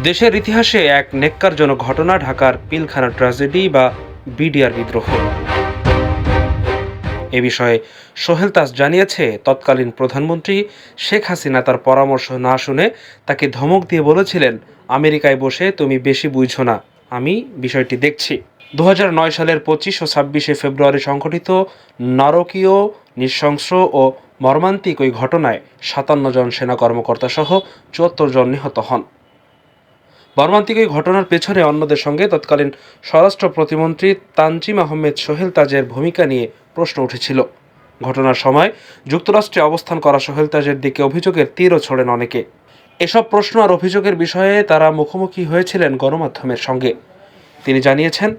দেশের ইতিহাসে এক নেক্কারজনক ঘটনা ঢাকার পিলখানা ট্র্যাজেডি বা বিডিআর বিদ্রোহ। এ বিষয়ে সোহেল তাজ জানিয়েছে, তৎকালীন প্রধানমন্ত্রী শেখ হাসিনা তার পরামর্শ না শুনে তাকে ধমক দিয়ে বলেছিলেন, আমেরিকায় বসে তুমি বেশি বুঝছো না, আমি বিষয়টি দেখছি। 2009 সালের 25 ও 26 ফেব্রুয়ারি সংঘটিত নারকীয়, নৃশংস ও মর্মান্তিক ওই ঘটনায় 57 জন সেনা কর্মকর্তা সহ 74 জন নিহত হন। মর্মান্তিক এই ঘটনার পেছনে অন্যদের সঙ্গে তৎকালীন স্বরাষ্ট্র প্রতিমন্ত্রী তানজিম আহমেদ সোহেল তাজের ভূমিকা নিয়ে প্রশ্ন উঠেছিল। ঘটনার সময় যুক্তরাষ্ট্রে অবস্থান করা সোহেল তাজের দিকে অভিযোগের তীরও ছোড়েন অনেকে। এসব প্রশ্ন আর অভিযোগের বিষয়ে তারা মুখোমুখি হয়েছিলেন গণমাধ্যমের সঙ্গে। তিনি জানিয়েছেন,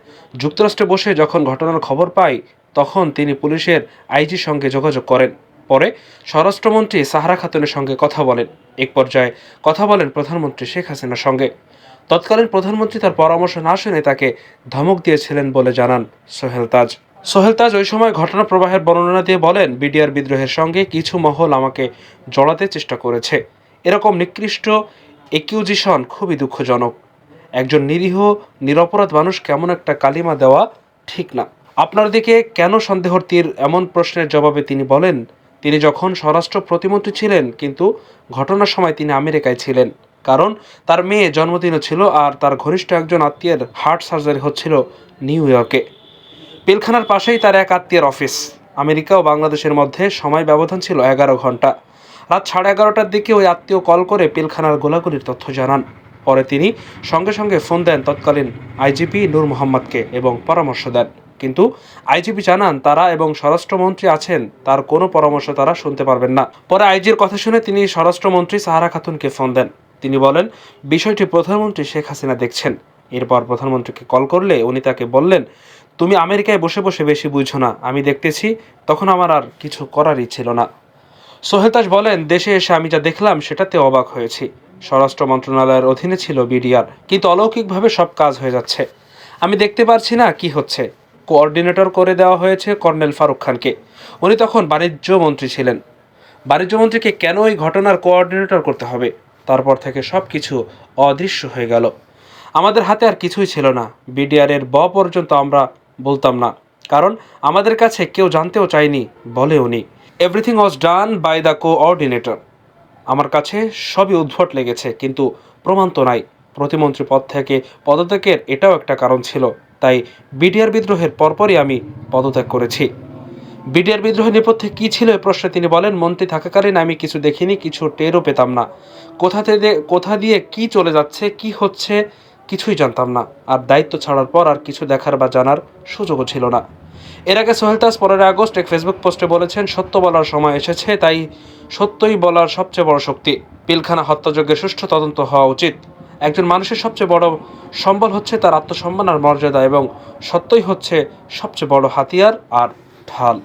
যুক্তরাষ্ট্রে বসে যখন ঘটনার খবর পাই তখন তিনি পুলিশের আইজির সঙ্গে যোগাযোগ করেন। পরে স্বরাষ্ট্রমন্ত্রী সাহারা খাতুনের সঙ্গে কথা বলেন। এক পর্যায়ে কথা বলেন প্রধানমন্ত্রী শেখ হাসিনার সঙ্গে। তৎকালীন প্রধানমন্ত্রী তার পরামর্শ না শুনে তাকে ধমক দিয়েছিলেন বলে জানান সোহেল তাজ। সোহেল তাজ ওই সময় ঘটনা প্রবাহের বর্ণনা দিয়ে বলেন, বিডিআর বিদ্রোহের সঙ্গে কিছু মহল আমাকে জড়াতে চেষ্টা করেছে। এরকম নিকৃষ্ট একিউজিশন খুবই দুঃখজনক। একজন নিরীহ নিরপরাধ মানুষ কেমন একটা কালিমা দেওয়া ঠিক না। আপনার দিকে কেন সন্দেহর তীর, এমন প্রশ্নের জবাবে তিনি বলেন, তিনি যখন স্বরাষ্ট্র প্রতিমন্ত্রী ছিলেন কিন্তু ঘটনার সময় তিনি আমেরিকায় ছিলেন, কারণ তার মেয়ে জন্মদিনও ছিল আর তার ঘনিষ্ঠ একজন আত্মীয়ের হার্ট সার্জারি হচ্ছিল নিউ ইয়র্কে। পিলখানার পাশেই তার এক আত্মীয়ের অফিস। আমেরিকা ও বাংলাদেশের মধ্যে সময় ব্যবধান ছিল 11 ঘন্টা। রাত 11:30টার দিকে ওই আত্মীয় কল করে পিলখানার গোলাগুলির তথ্য জানান। পরে তিনি সঙ্গে সঙ্গে ফোন দেন তৎকালীন আইজিপি নূর মোহাম্মদকে এবং পরামর্শ দেন। কিন্তু আইজিপি জানান তারা এবং স্বরাষ্ট্রমন্ত্রী আছেন, তার কোনো পরামর্শ তারা শুনতে পারবেন না। পরে আইজির কথা শুনে তিনি স্বরাষ্ট্রমন্ত্রী সাহারা খাতুনকে ফোন দেন। তিনি বলেন, বিষয়টি প্রধানমন্ত্রী শেখ হাসিনা দেখছেন। এরপর প্রধানমন্ত্রীকে কল করলে উনি তাকে বললেন, তুমি আমেরিকায় বসে বসে বেশি বুঝছো না, আমি দেখতেছি। তখন আমার আর কিছু করারই ছিল না। সোহেল তাজ বলেন, দেশে এসে আমি যা দেখলাম সেটাতে অবাক হয়েছি। স্বরাষ্ট্র মন্ত্রণালয়ের অধীনে ছিল বিডিআর, কিন্তু অলৌকিকভাবে সব কাজ হয়ে যাচ্ছে। আমি দেখতে পারছি না কি হচ্ছে। কোঅর্ডিনেটর করে দেওয়া হয়েছে কর্নেল ফারুক খানকে। উনি তখন বাণিজ্য মন্ত্রী ছিলেন। বাণিজ্য মন্ত্রীকে কেন এই ঘটনার কোঅর্ডিনেটর করতে হবে? তারপর থেকে সব কিছু অদৃশ্য হয়ে গেল। আমাদের হাতে আর কিছুই ছিল না। বিডিআর এর পর্যন্ত আমরা বলতাম না, কারণ আমাদের কাছে কেউ জানতেও চায়নি, বলে উনি। Everything was done by the coordinator. আমার কাছে সবই উদ্ভট লেগেছে, কিন্তু প্রমাণ তো নাই। প্রতিমন্ত্রী পদ থেকে পদত্যাগের এটাও একটা কারণ ছিল। তাই বিডিআর বিদ্রোহের পরপরই আমি পদত্যাগ করেছি। বিডিআর বিদ্রোহের নেপথ্যে কী ছিল এ প্রশ্নে তিনি বলেন, মন্ত্রী থাকাকালীন আমি কিছু দেখিনি, কিছু টেরও পেতাম না। কোথা দিয়ে কি চলে যাচ্ছে, কি হচ্ছে কিছুই জানতাম না। আর দায়িত্ব ছাড়ার পর আর কিছু দেখার বা জানার সুযোগও ছিল না। এর আগে সোহেল তাজ 15 আগস্ট এক ফেসবুক পোস্টে বলেছেন, সত্য বলার সময় এসেছে, তাই সত্যই বলার সবচেয়ে বড় শক্তি। পিলখানা হত্যাযজ্ঞের সুষ্ঠু তদন্ত হওয়া উচিত। একজন মানুষের সবচেয়ে বড় সম্বল হচ্ছে তার আত্মসম্মান আর মর্যাদা, এবং সত্যই হচ্ছে সবচেয়ে বড় হাতিয়ার আর ঢাল।